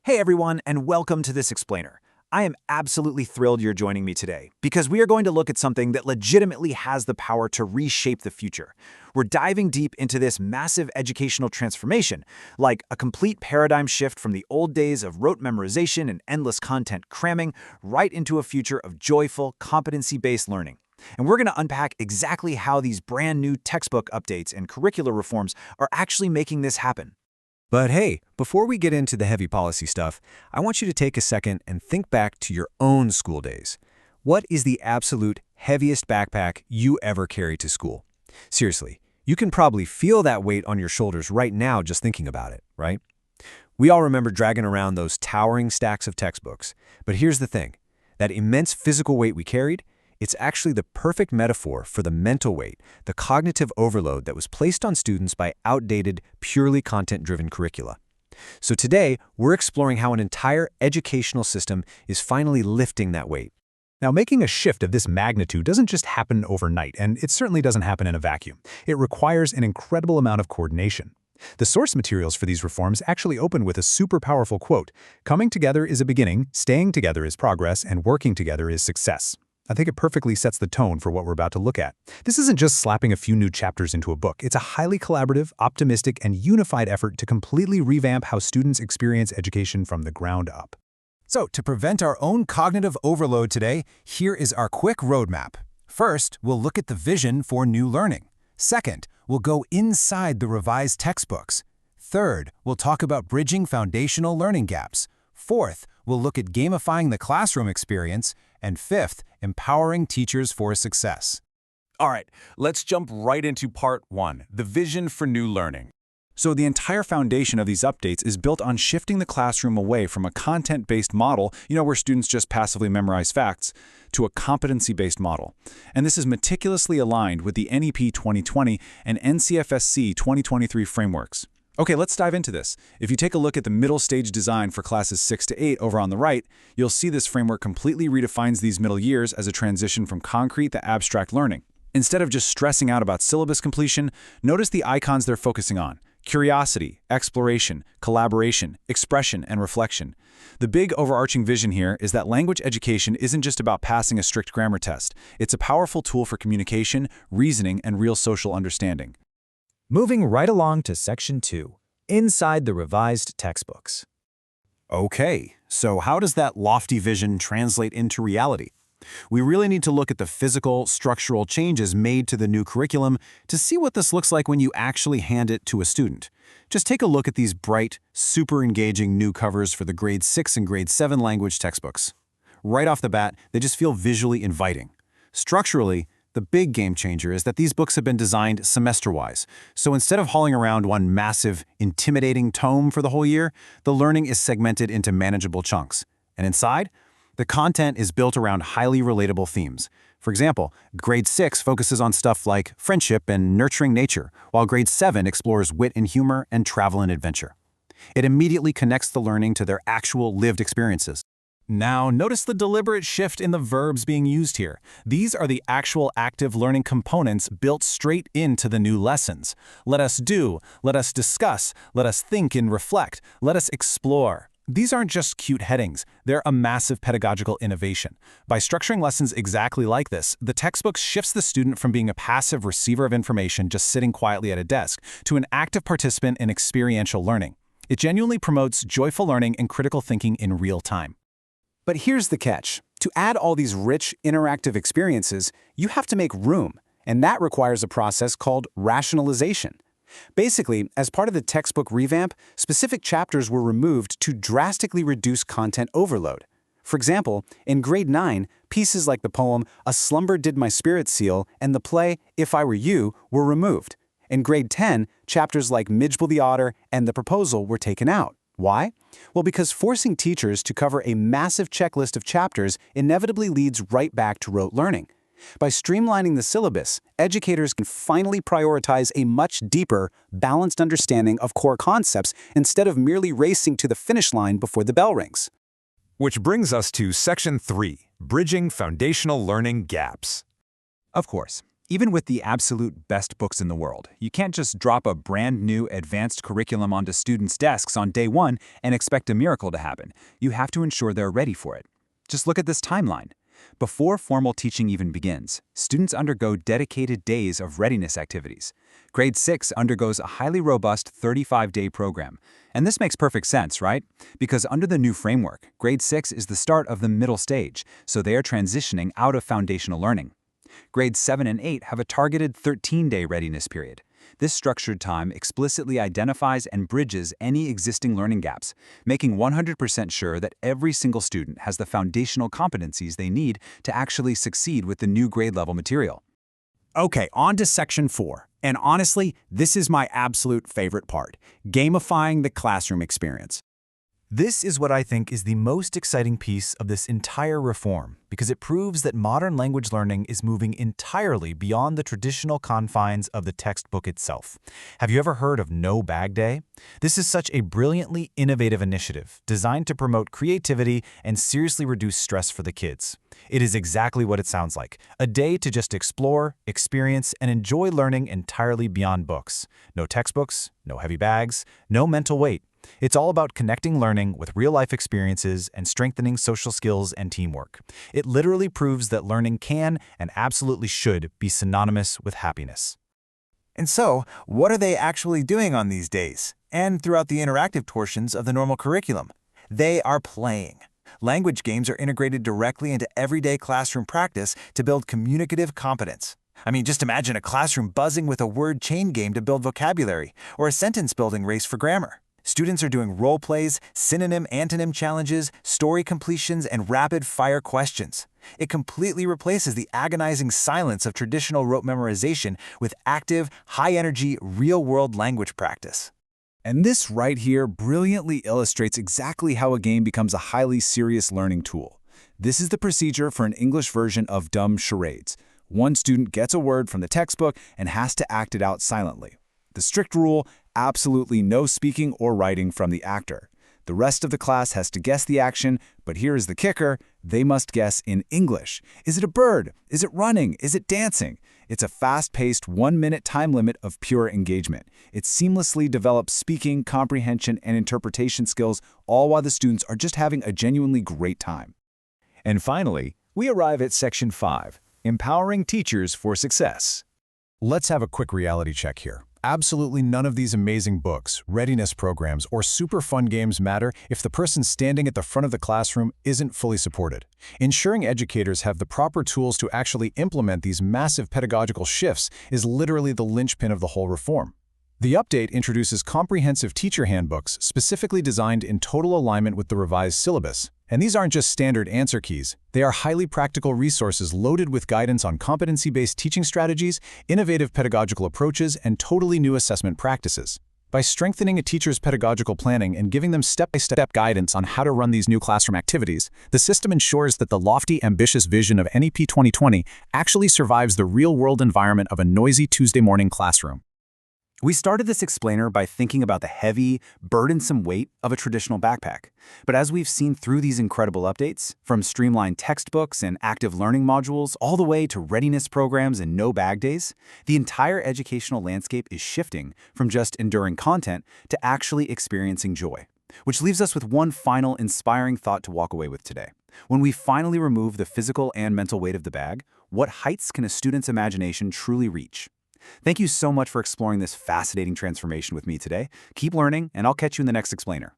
Hey everyone, and welcome to This Explainer. I am absolutely thrilled you're joining me today because we are going to look at something that legitimately has the power to reshape the future. We're diving deep into this massive educational transformation, like a complete paradigm shift from the old days of rote memorization and endless content cramming right into a future of joyful, competency-based learning. And we're going to unpack exactly how these brand new textbook updates and curricular reforms are actually making this happen. But hey, before we get into the heavy policy stuff, I want you to take a second and think back to your own school days. What is the absolute heaviest backpack you ever carried to school? Seriously, you can probably feel that weight on your shoulders right now just thinking about it, right? We all remember dragging around those towering stacks of textbooks. But here's the thing. That immense physical weight we carried, it's actually the perfect metaphor for the mental weight, the cognitive overload that was placed on students by outdated, purely content-driven curricula. So today, we're exploring how an entire educational system is finally lifting that weight. Now, making a shift of this magnitude doesn't just happen overnight, and it certainly doesn't happen in a vacuum. It requires an incredible amount of coordination. The source materials for these reforms actually open with a super powerful quote: "Coming together is a beginning, staying together is progress, and working together is success." I think it perfectly sets the tone for what we're about to look at. This isn't just slapping a few new chapters into a book. It's a highly collaborative, optimistic, and unified effort to completely revamp how students experience education from the ground up. So, to prevent our own cognitive overload today, here is our quick roadmap. First, we'll look at the vision for new learning. Second, we'll go inside the revised textbooks. Third, we'll talk about bridging foundational learning gaps. Fourth, we'll look at gamifying the classroom experience. And fifth, empowering teachers for success. All right, let's jump right into part one, the vision for new learning. So the entire foundation of these updates is built on shifting the classroom away from a content-based model, where students just passively memorize facts, to a competency-based model. And this is meticulously aligned with the NEP 2020 and NCFSC 2023 frameworks. Okay, let's dive into this. If you take a look at the middle stage design for classes 6 to 8 over on the right, you'll see this framework completely redefines these middle years as a transition from concrete to abstract learning. Instead of just stressing out about syllabus completion, notice the icons they're focusing on: curiosity, exploration, collaboration, expression, and reflection. The big overarching vision here is that language education isn't just about passing a strict grammar test. It's a powerful tool for communication, reasoning, and real social understanding. Moving right along to Section 2, inside the revised textbooks. Okay, so how does that lofty vision translate into reality? We really need to look at the physical, structural changes made to the new curriculum to see what this looks like when you actually hand it to a student. Just take a look at these bright, super engaging new covers for the grade 6 and grade 7 language textbooks. Right off the bat, they just feel visually inviting. Structurally, the big game changer is that these books have been designed semester-wise. So instead of hauling around one massive, intimidating tome for the whole year, the learning is segmented into manageable chunks. And inside, the content is built around highly relatable themes. For example, grade 6 focuses on stuff like friendship and nurturing nature, while grade 7 explores wit and humor and travel and adventure. It immediately connects the learning to their actual lived experiences. Now, notice the deliberate shift in the verbs being used here. These are the actual active learning components built straight into the new lessons. Let us do, let us discuss, let us think and reflect, let us explore. These aren't just cute headings, they're a massive pedagogical innovation. By structuring lessons exactly like this, the textbook shifts the student from being a passive receiver of information just sitting quietly at a desk to an active participant in experiential learning. It genuinely promotes joyful learning and critical thinking in real time. But here's the catch. To add all these rich, interactive experiences, you have to make room, and that requires a process called rationalization. Basically, as part of the textbook revamp, specific chapters were removed to drastically reduce content overload. For example, in grade 9, pieces like the poem "A Slumber Did My Spirit Seal" and the play "If I Were You" were removed. In grade 10, chapters like "Midgebo the Otter" and "The Proposal" were taken out. Why? Well, because forcing teachers to cover a massive checklist of chapters inevitably leads right back to rote learning. By streamlining the syllabus, educators can finally prioritize a much deeper, balanced understanding of core concepts instead of merely racing to the finish line before the bell rings. Which brings us to Section 3, Bridging Foundational Learning Gaps. Of course, Even with the absolute best books in the world, you can't just drop a brand new advanced curriculum onto students' desks on day one and expect a miracle to happen. You have to ensure they're ready for it. Just look at this timeline. Before formal teaching even begins, students undergo dedicated days of readiness activities. Grade 6 undergoes a highly robust 35-day program. And this makes perfect sense, right? Because under the new framework, grade 6 is the start of the middle stage, so they are transitioning out of foundational learning. Grades 7 and 8 have a targeted 13-day readiness period. This structured time explicitly identifies and bridges any existing learning gaps, making 100% sure that every single student has the foundational competencies they need to actually succeed with the new grade-level material. Okay, on to Section 4. And honestly, this is my absolute favorite part, gamifying the classroom experience. This is what I think is the most exciting piece of this entire reform, because it proves that modern language learning is moving entirely beyond the traditional confines of the textbook itself. Have you ever heard of No Bag Day? This is such a brilliantly innovative initiative designed to promote creativity and seriously reduce stress for the kids. It is exactly what it sounds like, a day to just explore, experience, and enjoy learning entirely beyond books. No textbooks, no heavy bags, no mental weight. It's all about connecting learning with real-life experiences and strengthening social skills and teamwork. It literally proves that learning can and absolutely should be synonymous with happiness. And so, what are they actually doing on these days and throughout the interactive portions of the normal curriculum? They are playing. Language games are integrated directly into everyday classroom practice to build communicative competence. I mean, just imagine a classroom buzzing with a word chain game to build vocabulary, or a sentence-building race for grammar. Students are doing role plays, synonym-antonym challenges, story completions, and rapid-fire questions. It completely replaces the agonizing silence of traditional rote memorization with active, high-energy, real-world language practice. And this right here brilliantly illustrates exactly how a game becomes a highly serious learning tool. This is the procedure for an English version of dumb charades. One student gets a word from the textbook and has to act it out silently. The strict rule, absolutely no speaking or writing from the actor. The rest of the class has to guess the action, but here is the kicker, they must guess in English. Is it a bird? Is it running? Is it dancing? It's a fast-paced 1-minute time limit of pure engagement. It seamlessly develops speaking, comprehension, and interpretation skills, all while the students are just having a genuinely great time. And finally, we arrive at Section 5, Empowering Teachers for Success. Let's have a quick reality check here. Absolutely none of these amazing books, readiness programs, or super fun games matter if the person standing at the front of the classroom isn't fully supported. Ensuring educators have the proper tools to actually implement these massive pedagogical shifts is literally the linchpin of the whole reform. The update introduces comprehensive teacher handbooks specifically designed in total alignment with the revised syllabus. And these aren't just standard answer keys. They are highly practical resources loaded with guidance on competency-based teaching strategies, innovative pedagogical approaches, and totally new assessment practices. By strengthening a teacher's pedagogical planning and giving them step-by-step guidance on how to run these new classroom activities, the system ensures that the lofty, ambitious vision of NEP 2020 actually survives the real-world environment of a noisy Tuesday morning classroom. We started this explainer by thinking about the heavy, burdensome weight of a traditional backpack. But as we've seen through these incredible updates, from streamlined textbooks and active learning modules all the way to readiness programs and no bag days, the entire educational landscape is shifting from just enduring content to actually experiencing joy. Which leaves us with one final inspiring thought to walk away with today. When we finally remove the physical and mental weight of the bag, what heights can a student's imagination truly reach? Thank you so much for exploring this fascinating transformation with me today. Keep learning, and I'll catch you in the next explainer.